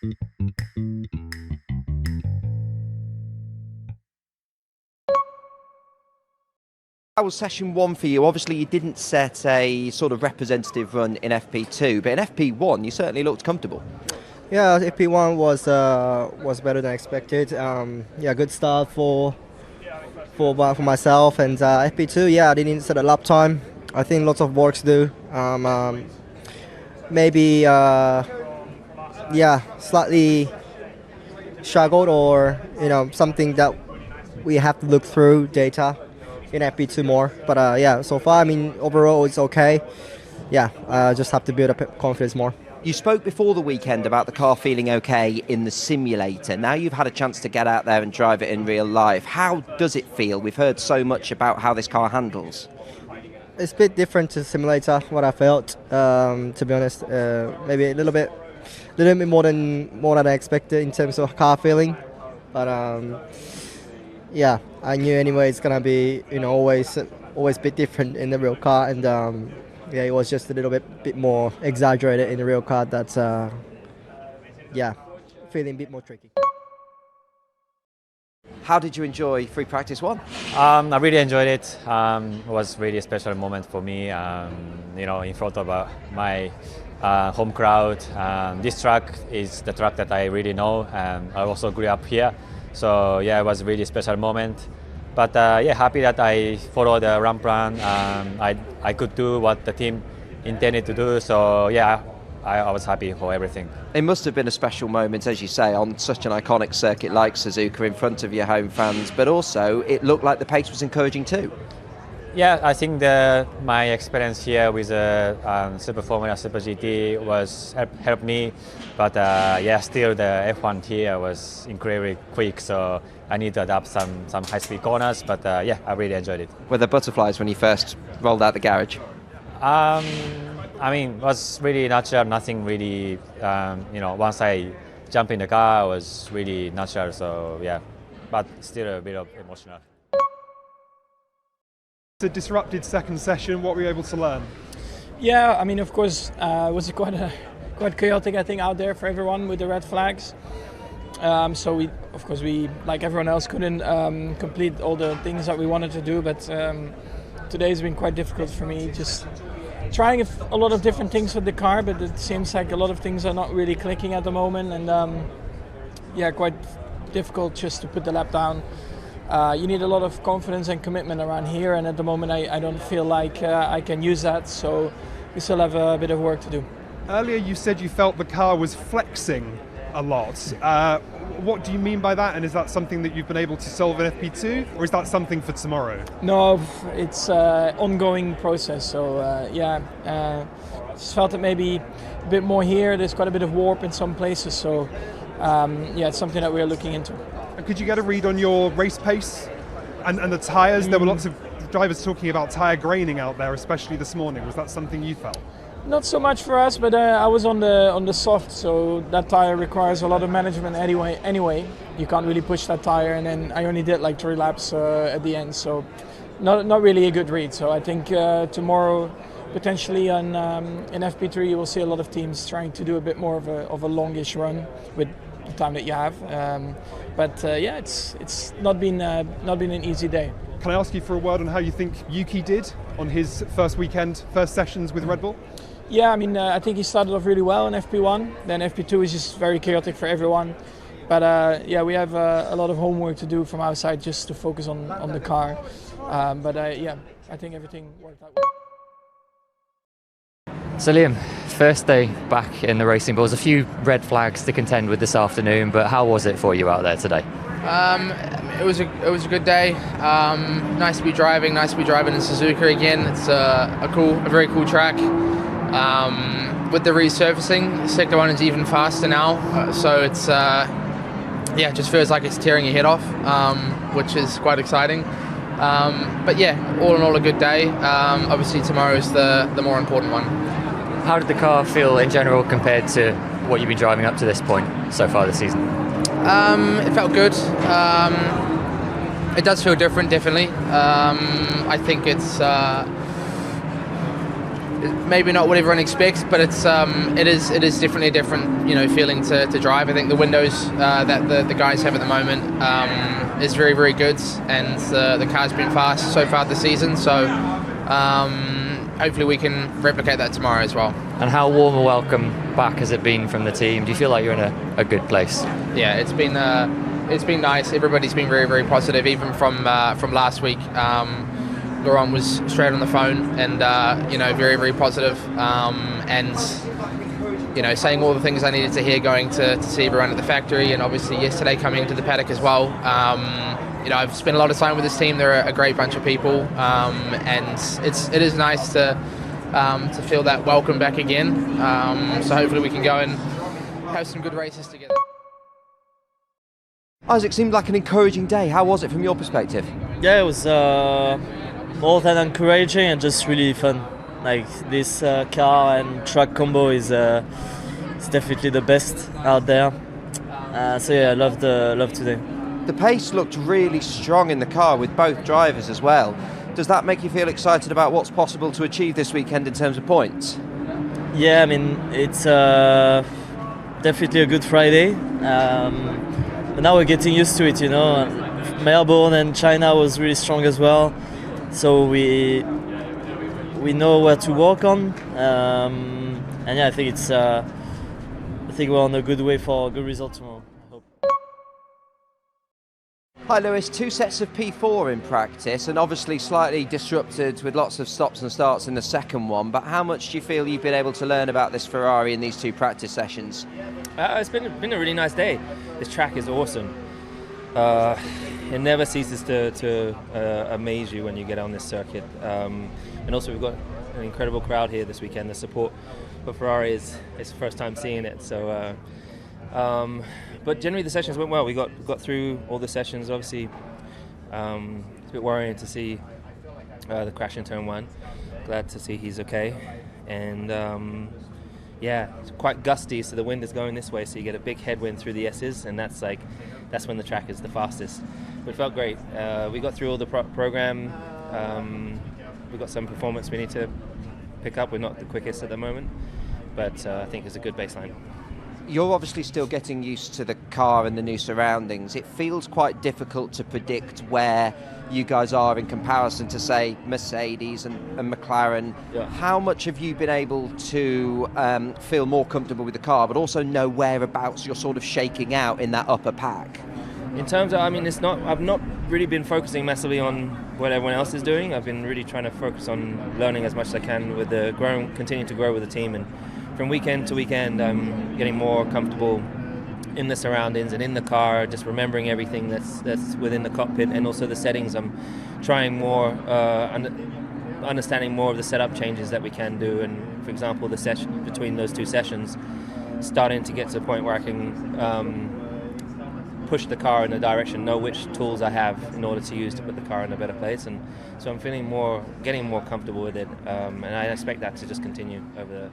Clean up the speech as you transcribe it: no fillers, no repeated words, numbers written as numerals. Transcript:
How was session one for you? Obviously, you didn't set a sort of representative run in FP2, but in FP1, you certainly looked comfortable. Yeah, FP1 was better than expected. Yeah, good start for myself, and FP2. Yeah, I didn't set a lap time. I think lots of work to do. Maybe slightly struggled, or something that we have to look through data in FP2 more. But yeah, so far, I mean, overall it's okay. Yeah, just have to build up confidence more. You spoke before the weekend about the car feeling okay in the simulator. Now you've had a chance to get out there and drive it in real life. How does it feel? We've heard so much about how this car handles. It's a bit different to simulator, what I felt, to be honest. Maybe a little bit more than I expected in terms of car feeling. But yeah, I knew anyway it's gonna be always a bit different in the real car, and yeah, it was just a little bit more exaggerated in the real car. That's yeah, feeling a bit more tricky. How did you enjoy free practice one? I really enjoyed it. It was really a special moment for me. In front of my home crowd. This track is the track that I really know. I also grew up here, so yeah, it was a really special moment. But yeah, happy that I followed the ramp plan. I could do what the team intended to do. So yeah, I was happy for everything. It must have been a special moment, as you say, on such an iconic circuit like Suzuka in front of your home fans, but also it looked like the pace was encouraging too. Yeah, I think my experience here with Super Formula, Super GT was helped me, but yeah, still the F1 here was incredibly quick, so I need to adapt some high-speed corners, but yeah, I really enjoyed it. Were there butterflies when you first rolled out the garage? I mean, it was really natural, nothing really, once I jumped in the car, it was really natural, so yeah, but still a bit of emotional. It's a disrupted second session. What were you able to learn? Yeah, I mean, of course, it was quite chaotic, I think, out there for everyone with the red flags. So we, like everyone else, couldn't complete all the things that we wanted to do. But today's been quite difficult for me, just trying a lot of different things with the car. But it seems like a lot of things are not really clicking at the moment, and yeah, quite difficult just to put the lap down. You need a lot of confidence and commitment around here, and at the moment I don't feel like I can use that, so we still have a bit of work to do. Earlier you said you felt the car was flexing a lot. What do you mean by that, and is that something that you've been able to solve in FP2, or is that something for tomorrow? No, it's an ongoing process, so yeah, just felt it maybe a bit more here. There's quite a bit of warp in some places, so yeah, it's something that we're looking into. And could you get a read on your race pace and the tyres? There were lots of drivers talking about tyre graining out there, especially this morning. Was that something you felt? Not so much for us, but I was on the soft, so that tyre requires a lot of management anyway. You can't really push that tyre, and then I only did like 3 laps at the end, so not really a good read. So I think tomorrow, potentially in FP3, you will see a lot of teams trying to do a bit more of a longish run with the time that you have. But yeah, it's not been an easy day. Can I ask you for a word on how you think Yuki did on his first sessions with Red Bull? Yeah, I mean, I think he started off really well in FP1. Then FP2 is just very chaotic for everyone. But yeah, we have a lot of homework to do from our side just to focus on the car. But yeah, I think everything worked out well. So Liam, first day back in the racing, but there was a few red flags to contend with this afternoon, but how was it for you out there today? It was a good day. Nice to be driving in Suzuka again. It's a very cool track. With the resurfacing, Sector 1 is even faster now, so it's yeah, it just feels like it's tearing your head off, which is quite exciting. But yeah, all in all a good day. Obviously tomorrow is the more important one. How did the car feel in general compared to what you've been driving up to this point so far this season? It felt good. It does feel different, definitely. I think it's maybe not what everyone expects, but it is definitely a different feeling to drive. I think the windows that the guys have at the moment is very, very good, and the car's been fast so far this season. So hopefully we can replicate that tomorrow as well. And how warm a welcome back has it been from the team? Do you feel like you're in a good place? Yeah, it's been nice. Everybody's been very, very positive, even from last week. Laurent was straight on the phone and very, very positive, and saying all the things I needed to hear going to see everyone at the factory, and obviously yesterday coming to the paddock as well. I've spent a lot of time with this team. They're a great bunch of people, and it is nice to feel that welcome back again. So hopefully we can go and have some good races together. Isaac, seemed like an encouraging day. How was it from your perspective? Yeah, it was more than encouraging and just really fun. Like this car and track combo is definitely the best out there. So yeah, I loved today. The pace looked really strong in the car with both drivers as well. Does that make you feel excited about what's possible to achieve this weekend in terms of points? Yeah, I mean, it's definitely a good Friday. But now we're getting used to it, Melbourne and China was really strong as well. So we know where to work on. And yeah, I think we're on a good way for a good result tomorrow. Hi Lewis, 2 sets of P4 in practice and obviously slightly disrupted with lots of stops and starts in the second one, but how much do you feel you've been able to learn about this Ferrari in these 2 practice sessions? It's been a really nice day. This track is awesome. It never ceases to amaze you when you get on this circuit. And also we've got an incredible crowd here this weekend. The support for Ferrari is the first time seeing it. So. But generally the sessions went well. We got through all the sessions. Obviously, it's a bit worrying to see the crash in turn 1. Glad to see he's okay. And it's quite gusty, so the wind is going this way, so you get a big headwind through the S's, and that's when the track is the fastest. But it felt great. We got through all the program. We got some performance we need to pick up. We're not the quickest at the moment, but I think it's a good baseline. You're obviously still getting used to the car and the new surroundings. It feels quite difficult to predict where you guys are in comparison to, say, Mercedes and McLaren. Yeah. How much have you been able to feel more comfortable with the car, but also know whereabouts you're sort of shaking out in that upper pack? In terms of, I've not really been focusing massively on what everyone else is doing. I've been really trying to focus on learning as much as I can with continuing to grow with the team, and from weekend to weekend, I'm getting more comfortable in the surroundings and in the car, just remembering everything that's within the cockpit, and also the settings. I'm trying more, understanding more of the setup changes that we can do, and for example, the session between those 2 sessions, starting to get to the point where I can push the car in a direction, know which tools I have in order to use to put the car in a better place, and so I'm getting more comfortable with it, and I expect that to just continue over the